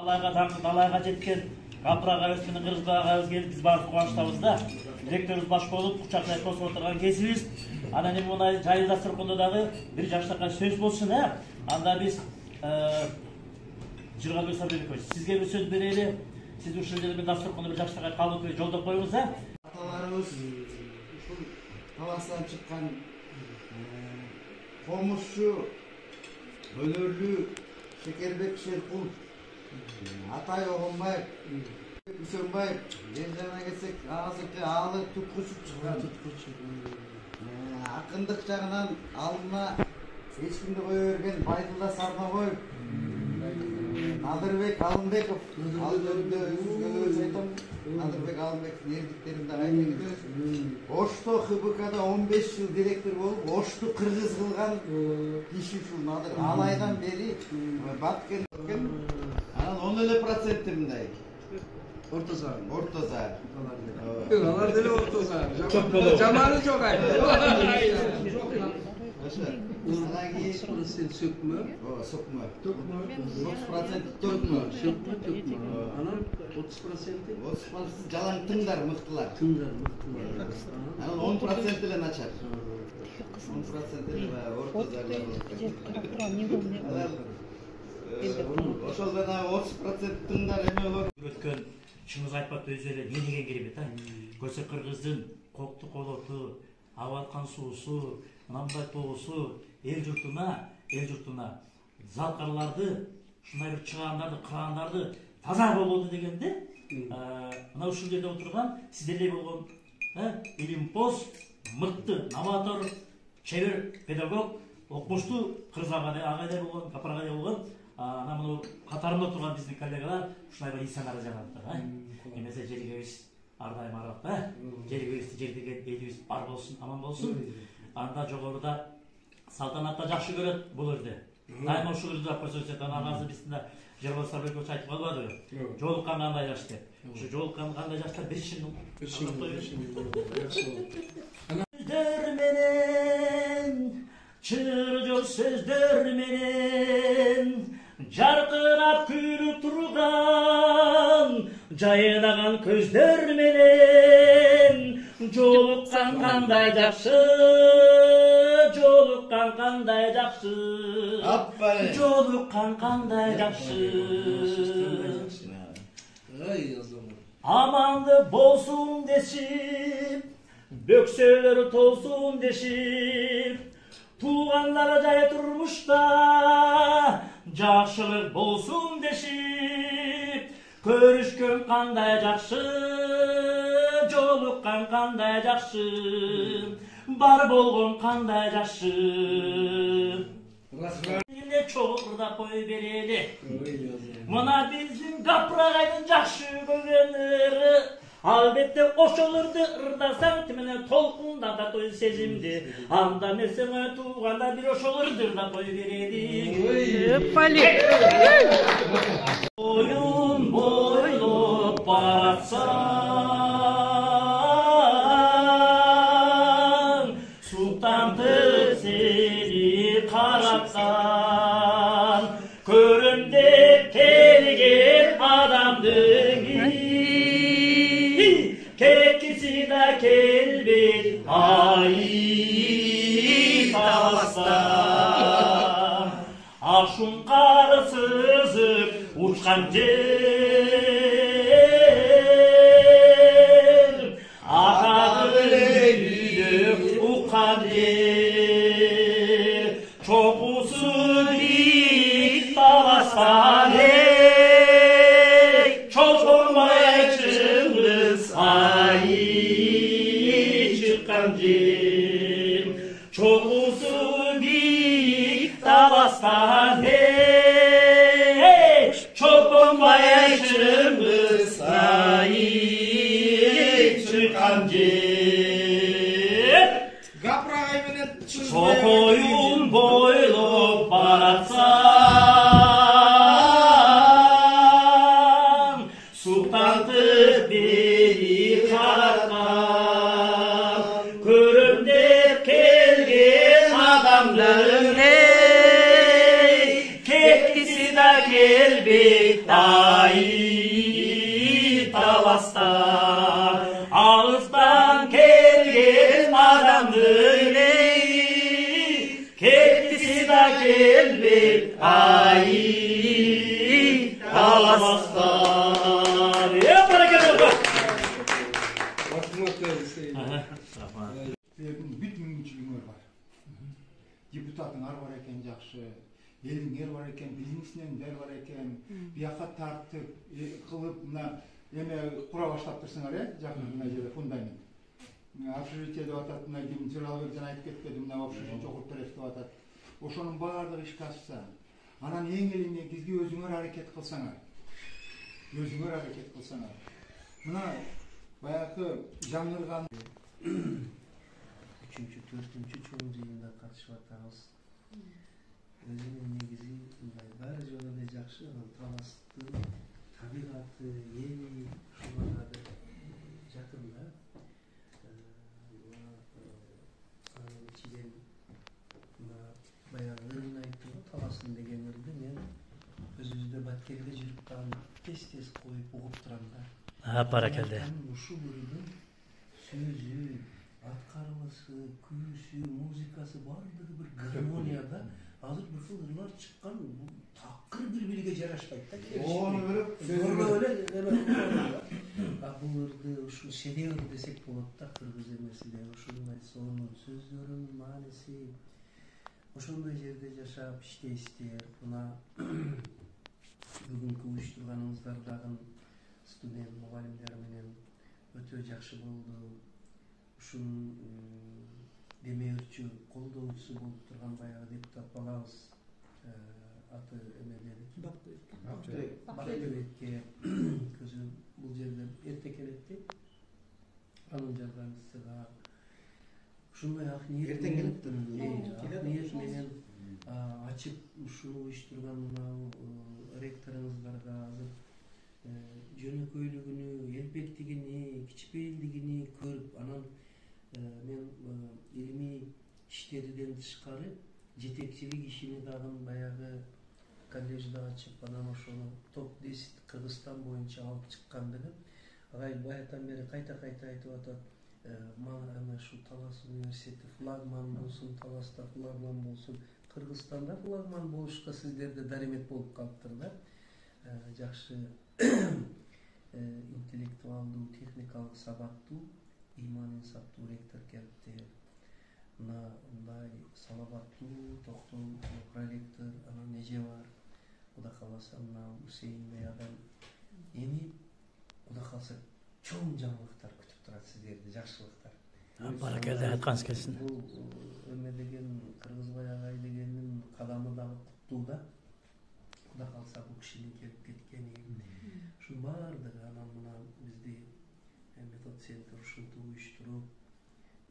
Далайга жеткен Капырага өскенин Кыргызбагыбыз келип биз баары кубанычтабыз да. Директорубуз баш болуп, кучактай тосуп отурган кезибиз. Анан эми мына жайыл дасторкондо дагы бир жаштакка сөз болсун, анда биз Жыргалбек Сабырбекович, сизге бир сөз берели. Сиз ушул жерде дасторкондо бир жаштакка калып жолдоп коюңуз, Аталарыбыз ушул таластан чыккан комузчу, өнөрлүү Шекербек Шеркул, Атай Огонбаев, Үсөнбаев, Ержана келсек, азыркы аалы туткучуп чыккан. Акындык жагынан алдына эч кимди кое берген Байдулла Сарнабаев, Надырбек Алымбеков, Надырбек Алымбековдун эрдиктерин да айта кетебиз. Ошто ХБКда 15 жыл директор болуп, Ошту кыргыз кылган киши ушул Надыр. Алайдан бери баткен. Анан 10% мындай. Ортозар. Алар деле ортозар. Жаманы жок ай. Sökme. Sökme. 30% tökme. Anam 30% жалаң тыңдар мыктылар. Анан 10% эле начар. 10% эле ортозарлар. Ошол жана 30% тыңдар эме бар. Өткөн чыңгыз айтпап өз эле не деген керемет, Көсөк кыргыздын кокту колоту, абалкан суусу, мындай тоосу эл журтуна залкарларды, ушундай бир чыгаандарды, кырандарды таза болду дегенде, мына ушул жерде отурган сиздердей болгон илимпоз, мыкты, новатор, чебер педагог, окумуштуу кыргыз агайдай болгон, капыр агайдай болгон, ана муну катарында турган биздин коллегалар ушундай бир исанары жанаттыр. Эмесе жерибиз ар дайым аракта, жерибизди жердеген элибиз бар болсун, аман болсун. Анда жогоруда салтанатта жакшы көрөт бул жерде. Дайыма ушул жерде көрсөтөт, анасы биздин Жыргалбек Сабырбекович айтып калбадыбы? Жолуккан кандай жаш деп. Ушу жолуккан кандай жаштар бир шын. Сөздөр менен, чыр сөздөр менен жаркырап күлүп турган, жайнаган көздөр менен жолуккан кандай жакшы, жолуккан кандай жакшы, жолуккан кандай жакшы. Аманды болсун дешип, бөксөлөр толсун дешип, туугандар жай турмушта жакшылык болсун дешип, көрүшкөн кандай жакшы, жолуккан кандай жакшы, бар болгон кандай жакшы. Эле чогурда кой берели. Мына биздин Капырагайдын жакшы көргөнүрү, албетте ошолорду ырдасаң тимene толкунда да той сезимди. Анда месеме тууганда бир ошолорду да кой берели. Oyun boylup baratsan, sultan seni karatsan, körümde kelgen adamdın kekisi de kelbet ayı talastan. Aşun karı sızıp uçkan cer, akağı lülük ukan cer, çok usul dik talastan hey, çok olmaya çıngız ayı çıkan cer, çok usul dik talastan hey, çok olmaya çıngız Ay Talas'ta ağızdan kelgen adamdır ey, kettisi da kelbek ay Talas'ta. Ya barakallah. Бүт мүмкіншілігіңер бар. Депутатыңар бар екен жақсы, еліңер бар екен, бизнесмендер бар екен, бияққа тартып, қылып, еме құра баштап тұрсыңар, жақын мына жерде фундамент. Общежитие деп атат, мына ким Жыралбек жана айтып кетпеді, мына общежитие окуптырып деп атат. Ошонун баардыгы ишке ашса, анан эң элине бизге өзүңөр аракет кылсаңар. Өзүңөр аракет кылсаңар. Мына баягы жаңырган 3-4 чоң жыйында катышып атабыз. Өзүнүн негизи баары жолу эле жакшы, Таластын табигаты, эли ушуларга жакын да. Анын ичинен баягы ырын айтты го, Таластын деген ырды мен өзүбүздө Баткерде жүрүп калган тез коюп угуп турам да. Баракалды. Ушул ырдын сөзү, аткармасы, күйүүсү, музыкасы баардыгы бир гармонияда. Азыр бир кыл ырлар чыккан, такыр бири-бириге жарашпайт да. Ону көрүп, сөзү эле бул ырды ушу шедевр десек болот да, кыргыз эмесинде. Ушунун сонун сөздөрүнүн мааниси, ошондой жерде жашап иштейсиздер. Мына бүгүнкү уюштурганыңыздардагы студент мугалимдер менен өтө жакшы болду. Ушунун демеурчү, колдоочусу болуп турган баягы депутат балабыз аты эмедеби? Бактыбекке көзү бул жерде эрте келет дейт. Анын жардамчысыга ушундай ак ниет менен ачып ушуну уюштурган мына ректоруңуздарга азыр жөнөкөйлүгүнү, элбеттигини, кичпейилдигини көрүп, анан мен илимий иштерден тышкары жетекчилик ишини дагы баягы коллежде ачып, анан ошону топ-10 Кыргызстан боюнча алып чыккандыгы агай баятан бери кайта айтып атат. Мана ушу Талас университети флагман болсун, Таласта флагман болсун, Кыргызстанда флагман болушка сиздерде даремет болуп калыптыр да. Жакшы интеллектуалдуу, техникалык сабаттуу, иман инсаптуу ректор келипти. Мындай салабаттуу, токтоо проректор, анан эже бар. Кудай кааласа мына Усейинбей адам. Эми кудай кааласа чоң жаңылыктар күтүп турат сиздерди, жакшылыктар. Баракалды, айтканыңыз келсин. Бул эме деген Кыргызбай агай дегендин кадамы дагы куттуу да. Кудай каалса бул кишинин келип кеткени, ушунун баардыгы анан мына бизди метод центр ушинтип уюштуруп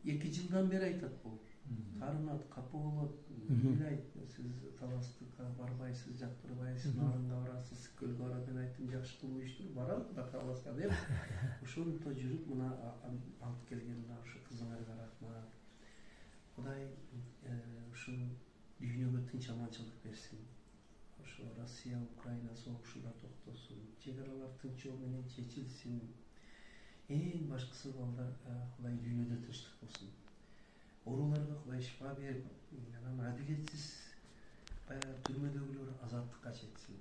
2 жылдан бери айтат бул. Карынат, капы болот, билайт, сиз Таластыкка барбайсыз, жактырбайсыз, Нарынга барасыз, Көлгө барат, мен айттым жакшы кылып уюштуруп барам, Кудай кааласа деп. Ошонто жүрүп мына алып келген мына ушу кызыңарга рахмат. Кудай ушу дүйнөгө тынч аманчылык берсин. Ошо Россия, Украина согушунда токтосун, чек аралар тынч жол менен чечилсин. Эң башкысы балдар, Кудай дүйнөдө тынчтык болсун. Ооруларга Кудай шифа берип, анан адилетсиз баягы түрмөдөгүлөр азаттыкка жетсин.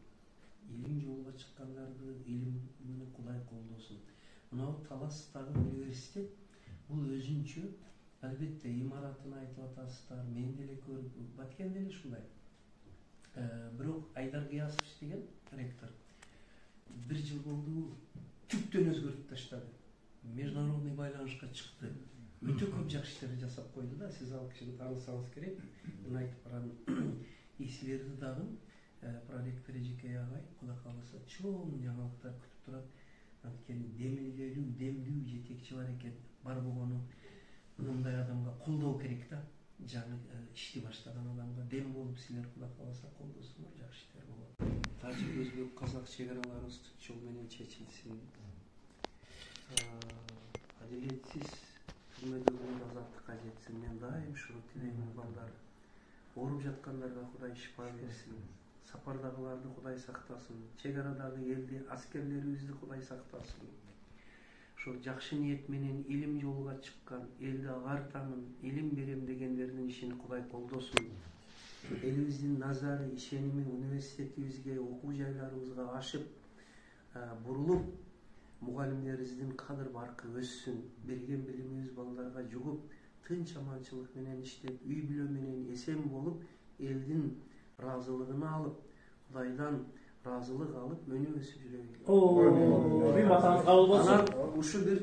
Илим жолго чыккандарды илим менен Кудай колдосун. Мына Таластагы университет бул өзүнчө, албетте имаратын айтып атасыздар, мен деле көрүп, Баткенде эле ушундай. Бирок Айдар Гыясов деген ректор 1 жыл болду, түптөн өзгөртүп таштады. Международный байланышка чыкты. Өтө көп жакшы иштерди жасап койду да, сиз ал кишини таанысаңыз керек. Мен айтып барам, силерди дагы проректор Эжекей агай, Кудай кааласа чоң жаңылыктар күтүп турат. Анткени демдүү жетекчи бар экен. Бар болгону мындай адамга колдоо керек да. Жаңы ишти баштаган адамга дем болуп, силер Кудай кааласа колдосоңор жакшы иштер болот. Тажик, өзбек, казак чек араларыбыз тынч жол менен чечилсин. Адилетсиз түрмөдөгүлөр азаттыкка жетсин. Мен дайым ушуну тилеймин балдар. Ооруп жаткандарга Кудай шифа берсин. сапардагыларды Кудай сактасын, чек арадагы элди, аскерлерибизди Кудай сактасын. Ошо жакшы ниет менен илим жолуга чыккан, элди агартамын, илим берем дегендердин ишин Кудай колдосун. Элибиздин назары, ишеними университетибизге, окуу жайларыбызга ашып, бурулуп, мугалимдерибиздин кадыр баркы өссүн, берген билимибиз балдарга жугуп, тынч аманчылык менен иштеп, үй бүлө менен эсен болуп, элдин ыраазылыгын алып, Кудайдан ыраазылык алып, өнүп өсүп жүрө билет. О, bir vatanız kabul olsun. Ушул бир